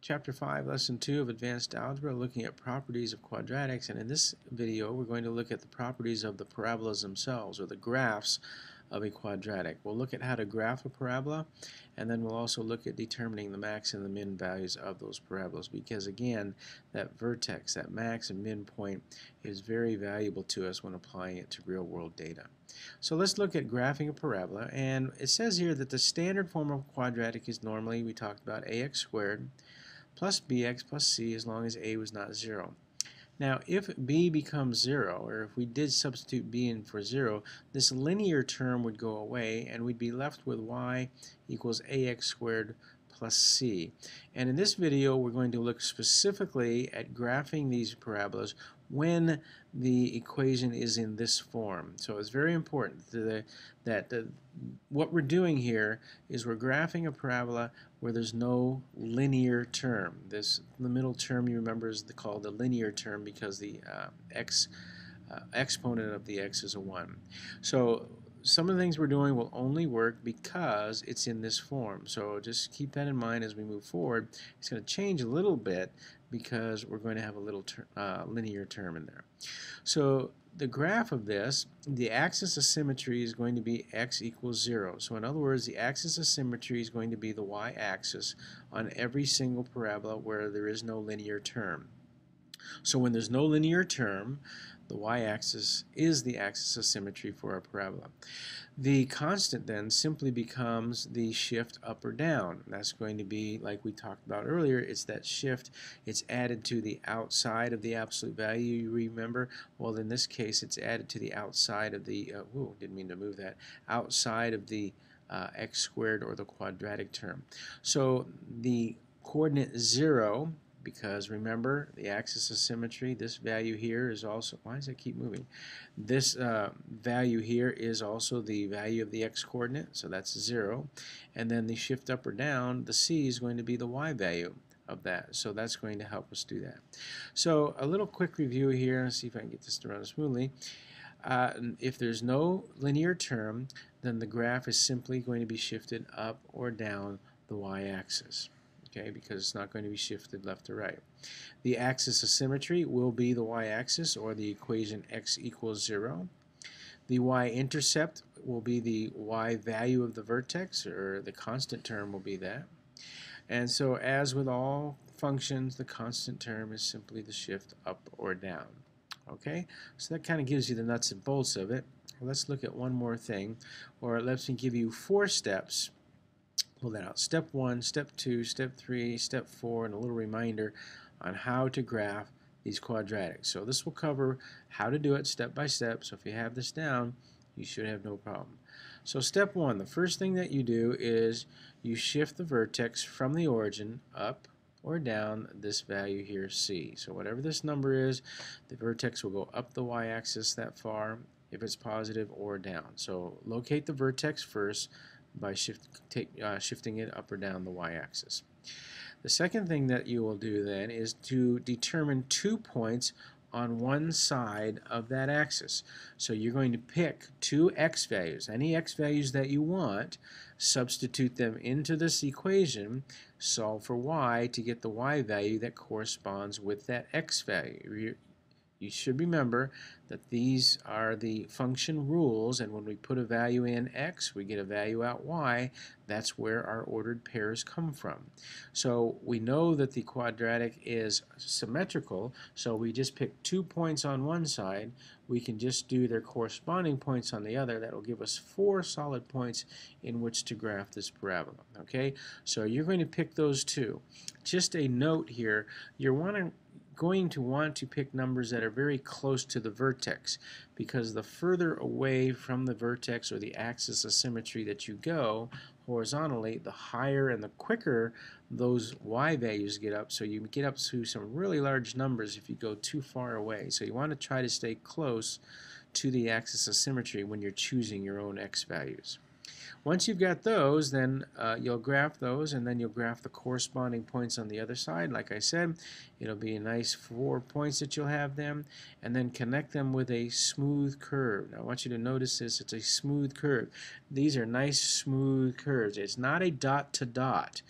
Chapter 5, Lesson 2 of Advanced Algebra, looking at properties of quadratics. And in this video, we're going to look at the properties of the parabolas themselves, or the graphs of a quadratic. We'll look at how to graph a parabola, and then we'll also look at determining the max and the min values of those parabolas, because again, that vertex, that max and min point, is very valuable to us when applying it to real-world data. So let's look at graphing a parabola, and it says here that the standard form of a quadratic is normally, we talked about ax squared plus bx plus c as long as a was not 0. Now if b becomes 0, or if we did substitute b in for 0, this linear term would go away and we'd be left with y equals ax squared plus c. And in this video we're going to look specifically at graphing these parabolas when the equation is in this form. So it's very important that what we're doing here is we're graphing a parabola where there's no linear term. The middle term, you remember, is called the linear term because the exponent of the x is a 1. So some of the things we're doing will only work because it's in this form. So just keep that in mind as we move forward. It's going to change a little bit because we're going to have a little linear term in there. So the graph of this, the axis of symmetry is going to be x equals 0. So in other words, the axis of symmetry is going to be the y-axis on every single parabola where there is no linear term. So when there's no linear term, the y-axis is the axis of symmetry for a parabola. The constant then simply becomes the shift up or down. That's going to be, like we talked about earlier, it's that shift. It's added to the outside of the absolute value, you remember? Well, in this case, it's added to the outside of the, didn't mean to move that, outside of the x squared or the quadratic term. So the coordinate 0, because remember the axis of symmetry, this value here is also, why does it keep moving? This value here is also the value of the x coordinate, so that's 0. And then the shift up or down, the c is going to be the y value of that. So that's going to help us do that. So a little quick review here. Let's see if I can get this to run smoothly. If there's no linear term, then the graph is simply going to be shifted up or down the y-axis. Okay, because it's not going to be shifted left to right. The axis of symmetry will be the y-axis, or the equation x equals 0. The y-intercept will be the y value of the vertex, or the constant term will be that. And so as with all functions, the constant term is simply the shift up or down. Okay, so that kind of gives you the nuts and bolts of it. Let's look at one more thing, or it lets me give you 4 steps. Pull that out. Step 1, Step 2, Step 3, Step 4, and a little reminder on how to graph these quadratics. So this will cover how to do it step by step. So if you have this down, you should have no problem. So step 1, the first thing that you do is you shift the vertex from the origin up or down this value here, c. So whatever this number is, the vertex will go up the y-axis that far if it's positive, or down. So locate the vertex first by shifting it up or down the y-axis. The second thing that you will do then is to determine 2 points on one side of that axis. So you're going to pick 2 x values, any x values that you want, substitute them into this equation, solve for y to get the y value that corresponds with that x value. You should remember that these are the function rules, and when we put a value in x, we get a value out y. That's where our ordered pairs come from. So we know that the quadratic is symmetrical, so we just pick 2 points on one side. We can just do their corresponding points on the other. That will give us 4 solid points in which to graph this parabola. Okay, so you're going to pick those 2. Just a note here, you're going to want to pick numbers that are very close to the vertex, because the further away from the vertex or the axis of symmetry that you go horizontally, the higher and the quicker those y values get up. So you get up to some really large numbers if you go too far away. So you want to try to stay close to the axis of symmetry when you're choosing your own x values. Once you've got those, then you'll graph those, and then you'll graph the corresponding points on the other side. Like I said, it'll be a nice 4 points that you'll have them, and then connect them with a smooth curve. Now I want you to notice this, it's a smooth curve. These are nice smooth curves. It's not a dot to dot.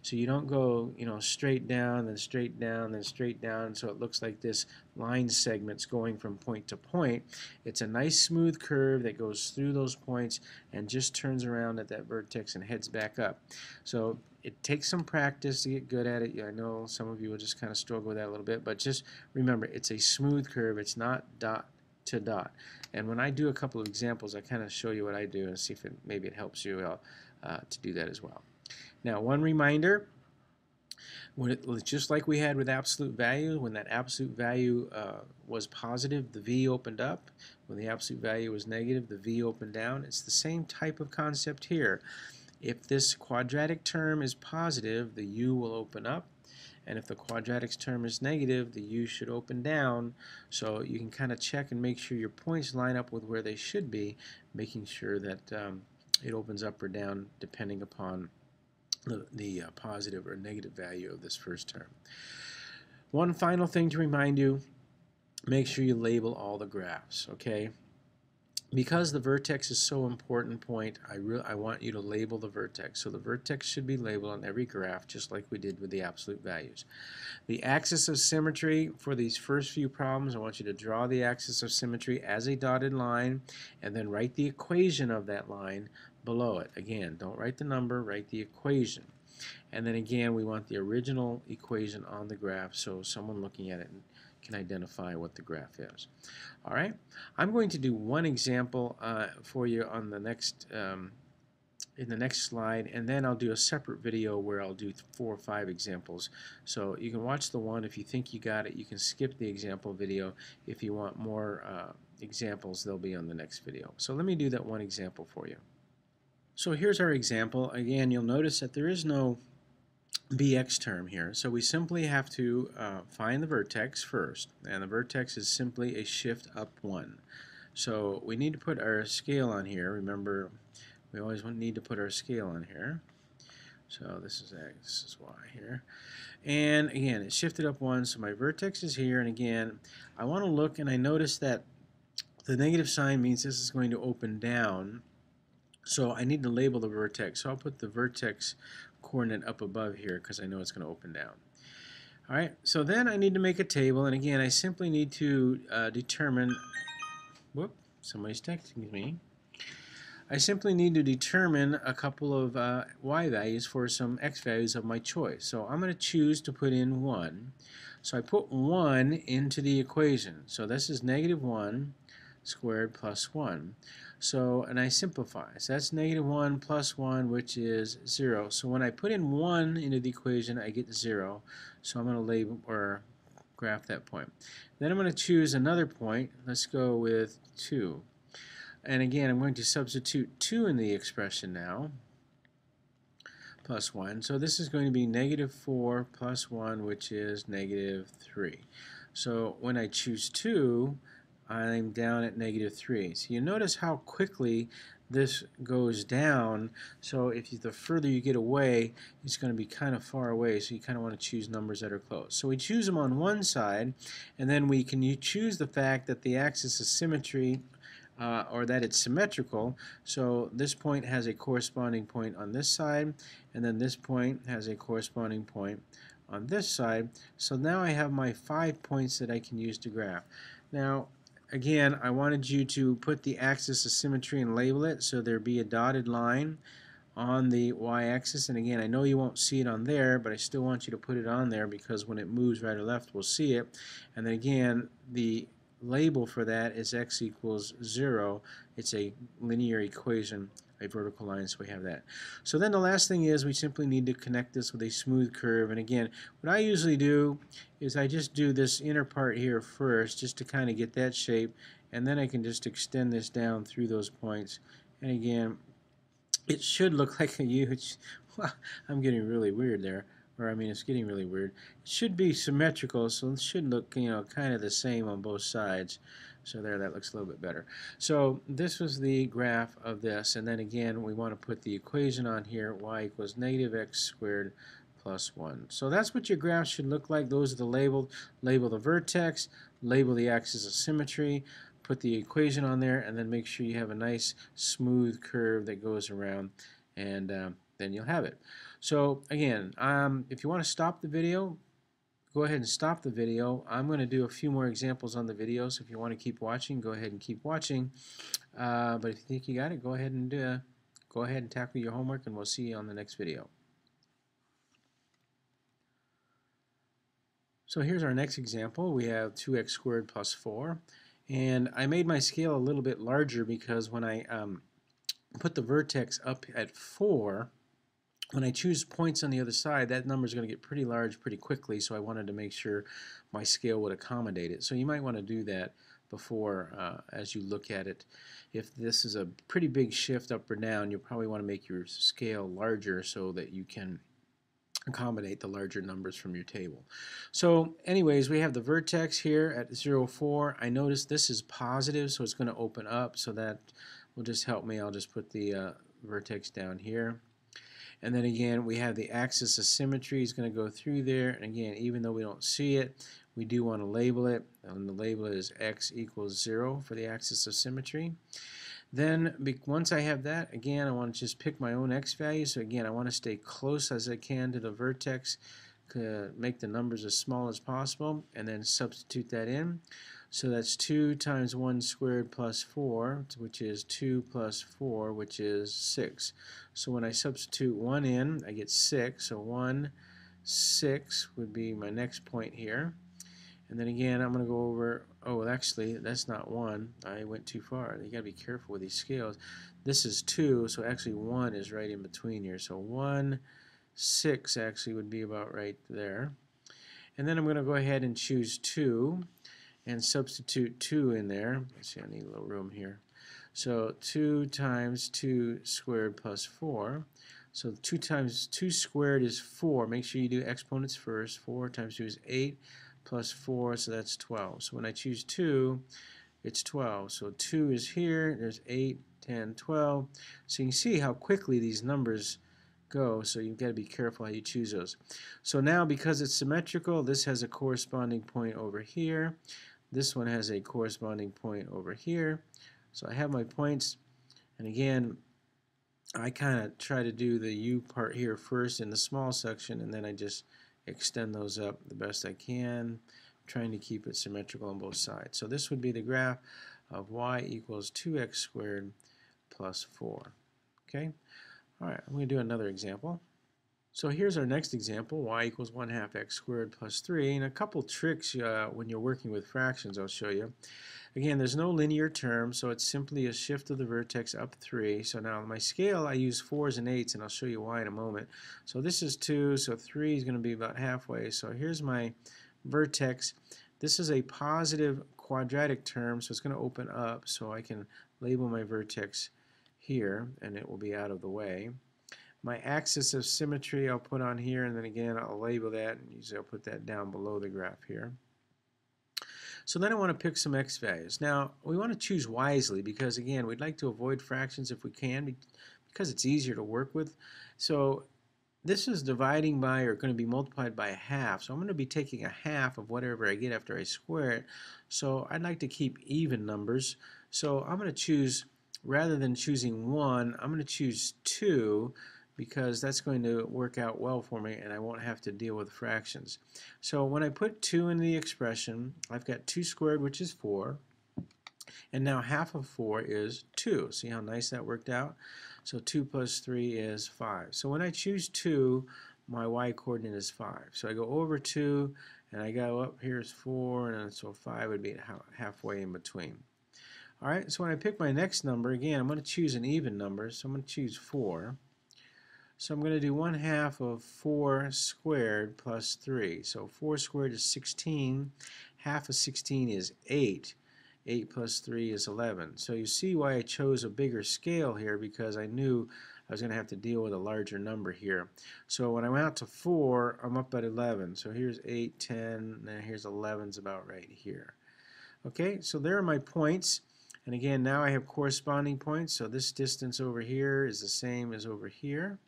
So you don't go, straight down, then straight down, then straight down, so it looks like this line segment's going from point to point. It's a nice smooth curve that goes through those points and just turns around at that vertex and heads back up. So it takes some practice to get good at it. I know some of you will just kind of struggle with that a little bit, but just remember, it's a smooth curve. It's not dot to dot. And when I do a couple of examples, I kind of show you what I do and see if maybe it helps you to do that as well. Now, one reminder, just like we had with absolute value, when that absolute value was positive, the V opened up. When the absolute value was negative, the V opened down. It's the same type of concept here. If this quadratic term is positive, the U will open up. And if the quadratic term is negative, the U should open down. So you can kind of check and make sure your points line up with where they should be, making sure that it opens up or down depending upon the positive or negative value of this first term. One final thing to remind you, make sure you label all the graphs, okay? Because the vertex is so important point, I want you to label the vertex. So the vertex should be labeled on every graph, just like we did with the absolute values. The axis of symmetry for these first few problems, I want you to draw the axis of symmetry as a dotted line and then write the equation of that line below it. Again, don't write the number, write the equation. And then again, we want the original equation on the graph so someone looking at it can identify what the graph is. All right, I'm going to do one example for you on the next in the next slide, and then I'll do a separate video where I'll do 4 or 5 examples. So you can watch the one. If you think you got it, you can skip the example video. If you want more examples, they'll be on the next video. So let me do that one example for you. So here's our example. Again, you'll notice that there is no bx term here, so we simply have to find the vertex first, and the vertex is simply a shift up 1. So we need to put our scale on here. Remember, we always need to put our scale on here. So this is X, this is Y here. And again, it's shifted up 1, so my vertex is here, and again, I want to look, and I notice that the negative sign means this is going to open down. So I need to label the vertex. So I'll put the vertex coordinate up above here because I know it's going to open down. All right, so then I need to make a table, and again, I simply need to determine, whoop, somebody's texting me. I simply need to determine a couple of y values for some x values of my choice. So I'm going to choose to put in 1. So I put 1 into the equation. So this is negative 1 squared plus 1. So, and I simplify. So that's negative 1 plus 1, which is 0. So when I put in 1 into the equation, I get 0. So I'm going to label or graph that point. Then I'm going to choose another point. Let's go with 2. And again, I'm going to substitute 2 in the expression now, plus 1. So this is going to be negative 4 plus 1, which is negative 3. So when I choose 2, I'm down at negative 3. So you notice how quickly this goes down. So the further you get away, it's going to be kind of far away. So you kind of want to choose numbers that are close. So we choose them on one side, and then you choose the fact that the axis of symmetry or that it's symmetrical. So this point has a corresponding point on this side, and then this point has a corresponding point on this side. So now I have my 5 points that I can use to graph. Now, again, I wanted you to put the axis of symmetry and label it so there be a dotted line on the y-axis. And again, I know you won't see it on there, but I still want you to put it on there because when it moves right or left, we'll see it. And then again, the label for that is x equals 0. It's a linear equation, a vertical line, so we have that. So then the last thing is we simply need to connect this with a smooth curve. And again, what I usually do is I just do this inner part here first just to kind of get that shape, and then I can just extend this down through those points. And again, it should look like a huge, well, I'm getting really weird there. Or I mean, it's getting really weird. It should be symmetrical, so it should look, kind of the same on both sides. So there, that looks a little bit better. So this was the graph of this, and then again, we want to put the equation on here, y equals negative x squared plus 1. So that's what your graph should look like. Those are the labeled. Label the vertex, label the axis of symmetry, put the equation on there, and then make sure you have a nice smooth curve that goes around, and then you'll have it. So again, if you want to stop the video, go ahead and stop the video. I'm going to do a few more examples on the video, so if you want to keep watching, go ahead and keep watching. But if you think you got it, go ahead and tackle your homework, and we'll see you on the next video. So here's our next example. We have 2x squared plus 4. And I made my scale a little bit larger because when I put the vertex up at 4, when I choose points on the other side, that number is going to get pretty large pretty quickly, so I wanted to make sure my scale would accommodate it. So you might want to do that before as you look at it. If this is a pretty big shift up or down, you'll probably want to make your scale larger so that you can accommodate the larger numbers from your table. So anyways, we have the vertex here at 0, 4. I notice this is positive, so it's going to open up, so that will just help me. I'll just put the vertex down here. And then again, we have the axis of symmetry is going to go through there. And again, even though we don't see it, we do want to label it. And the label is x equals 0 for the axis of symmetry. Then once I have that, again, I want to just pick my own x value. So again, I want to stay close as I can to the vertex, make the numbers as small as possible, and then substitute that in. So that's 2 times 1 squared plus 4, which is 2 plus 4, which is 6. So when I substitute 1 in, I get 6. So 1, 6 would be my next point here. And then again, I'm going to go over, oh, actually, that's not 1. I went too far. You got to be careful with these scales. This is 2, so actually 1 is right in between here. So 1, 6 actually would be about right there. And then I'm going to go ahead and choose 2 and substitute 2 in there. Let's see, I need a little room here. So 2 times 2 squared plus 4. So 2 times 2 squared is 4. Make sure you do exponents first. 4 times 2 is 8 plus 4, so that's 12. So when I choose 2, it's 12. So 2 is here. There's 8, 10, 12. So you can see how quickly these numbers go, so you've got to be careful how you choose those. So now, because it's symmetrical, this has a corresponding point over here. This one has a corresponding point over here. So I have my points, and again, I kind of try to do the U part here first in the small section, and then I just extend those up the best I can, trying to keep it symmetrical on both sides. So this would be the graph of y equals 2x squared plus 4. Okay? All right, I'm going to do another example. So here's our next example, y equals 1/2 x squared plus 3. And a couple tricks when you're working with fractions I'll show you. Again, there's no linear term, so it's simply a shift of the vertex up 3. So now on my scale, I use 4s and 8s, and I'll show you why in a moment. So this is 2, so 3 is going to be about halfway. So here's my vertex. This is a positive quadratic term, so it's going to open up, so I can label my vertex here, and it will be out of the way. My axis of symmetry I'll put on here, and then again I'll label that, and usually I'll put that down below the graph here. So then I want to pick some x values. Now we want to choose wisely because again we'd like to avoid fractions if we can because it's easier to work with. So this is dividing by or going to be multiplied by a half. So I'm going to be taking a half of whatever I get after I square it. So I'd like to keep even numbers. So I'm going to choose, rather than choosing 1, I'm going to choose 2 because that's going to work out well for me and I won't have to deal with fractions. So when I put 2 in the expression, I've got 2 squared, which is 4. And now half of 4 is 2. See how nice that worked out? So 2 plus 3 is 5. So when I choose 2, my y-coordinate is 5. So I go over 2, and I go up, here's 4, and so 5 would be halfway in between. All right, so when I pick my next number, again, I'm going to choose an even number, so I'm going to choose 4. So I'm going to do 1/2 of 4 squared plus 3. So 4 squared is 16. Half of 16 is 8. 8 plus 3 is 11. So you see why I chose a bigger scale here, because I knew I was going to have to deal with a larger number here. So when I went out to 4, I'm up at 11. So here's 8, 10, and here's 11's about right here. Okay, so there are my points. And again, now I have corresponding points. So this distance over here is the same as over here.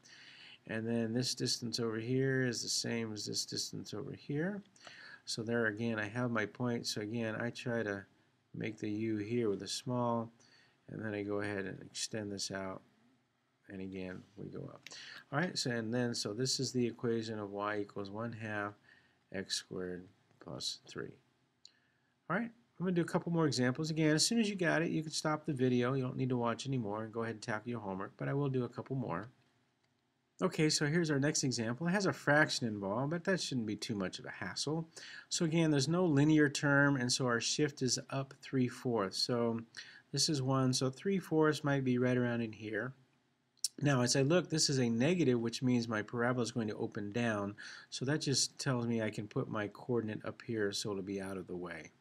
And then this distance over here is the same as this distance over here. So there again, I have my point. So again, I try to make the U here with a small, and then I go ahead and extend this out and again we go up. All right, so this is the equation of y equals 1/2 x squared plus 3. All right, I'm going to do a couple more examples. Again, as soon as you got it, you can stop the video. You don't need to watch anymore and go ahead and tackle your homework, but I will do a couple more. Okay, so here's our next example. It has a fraction involved, but that shouldn't be too much of a hassle. So again, there's no linear term, and so our shift is up 3/4. So this is 1, so 3/4 might be right around in here. Now, as I look, this is a negative, which means my parabola is going to open down. So that just tells me I can put my coordinate up here so it'll be out of the way.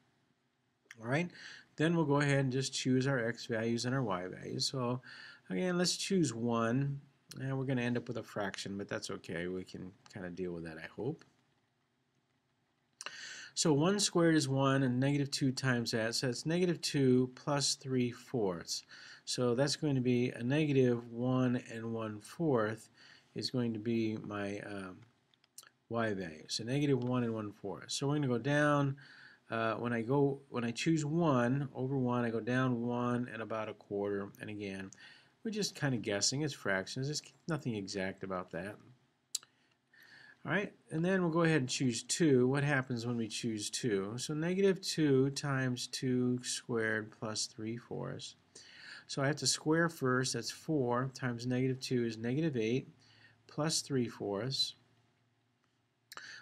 All right, then we'll go ahead and just choose our x values and our y values. So again, let's choose 1. And we're going to end up with a fraction, but that's okay. We can kind of deal with that, I hope. So 1 squared is 1, and negative 2 times that. So that's negative 2 plus 3/4. So that's going to be a negative 1 1/4 is going to be my y value. So negative 1 1/4. So we're going to go down. When I choose 1 over 1, I go down 1 and about 1/4. And again, we're just kind of guessing. It's fractions. There's nothing exact about that. All right, and then we'll go ahead and choose 2. What happens when we choose 2? So negative 2 times 2 squared plus 3/4. So I have to square first. That's 4 times negative 2 is negative 8 plus 3/4.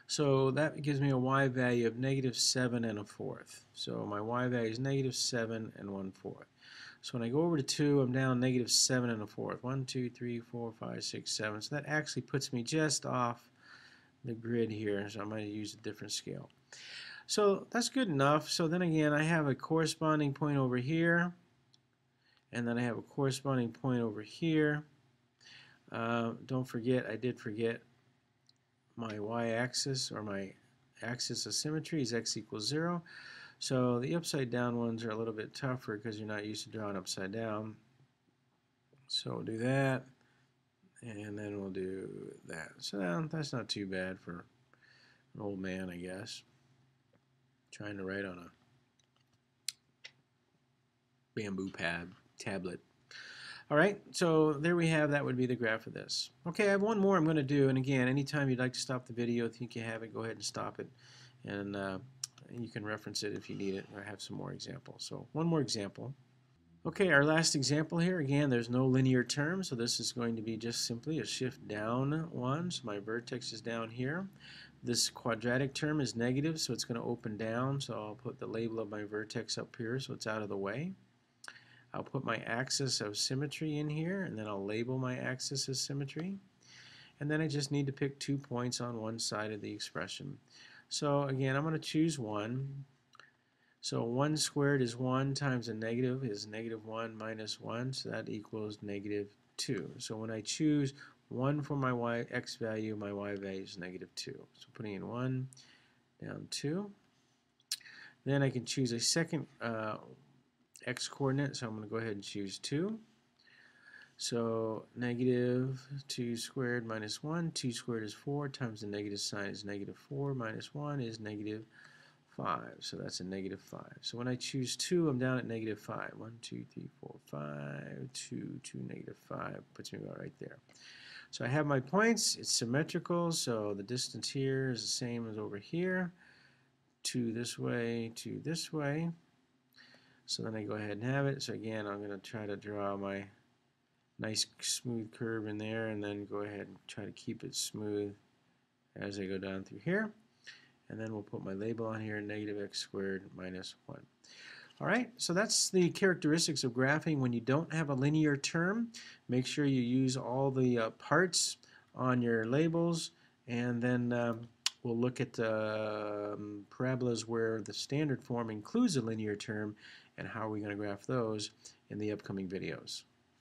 So that gives me a y value of negative 7 1/4. So my y value is negative 7 1/4. So when I go over to 2, I'm down negative 7 1/4. 1, 2, 3, 4, 5, 6, 7. So that actually puts me just off the grid here. So I'm going to use a different scale. So that's good enough. So then again, I have a corresponding point over here. And then I have a corresponding point over here. Don't forget, I did forget my y-axis, or my axis of symmetry is x equals 0. So the upside down ones are a little bit tougher because you're not used to drawing upside down. So we'll do that, and then we'll do that. So that's not too bad for an old man, I guess, trying to write on a bamboo tablet. All right, so there we have, that would be the graph of this. Okay, I have one more I'm going to do, and again, anytime you'd like to stop the video, think you have it, go ahead and stop it, and you can reference it if you need it, or have some more examples. So one more example. Okay, our last example here, again, there's no linear term, so this is going to be just simply a shift down 1, so my vertex is down here. This quadratic term is negative, so it's going to open down, so I'll put the label of my vertex up here so it's out of the way. I'll put my axis of symmetry in here, and then I'll label my axis of symmetry. And then I just need to pick 2 points on one side of the expression. So again, I'm going to choose 1. So 1 squared is 1 times a negative is negative 1 minus 1, so that equals negative 2. So when I choose 1 for my x value, my y value is negative 2. So putting in 1, down 2. Then I can choose a second x coordinate, so I'm going to go ahead and choose 2. So negative 2 squared minus 1, 2 squared is 4, times the negative sign is negative 4, minus 1 is negative 5. So that's a negative 5. So when I choose 2, I'm down at negative 5. 1, 2, 3, 4, 5, 2, 2, negative 5, puts me about right there. So I have my points, it's symmetrical, so the distance here is the same as over here. 2 this way, 2 this way. So then I go ahead and have it. So again, I'm going to try to draw my nice smooth curve in there, and then go ahead and try to keep it smooth as I go down through here. And then we'll put my label on here, negative x squared minus 1. All right, so that's the characteristics of graphing when you don't have a linear term. Make sure you use all the parts on your labels, and then we'll look at parabolas where the standard form includes a linear term, and how are we going to graph those in the upcoming videos.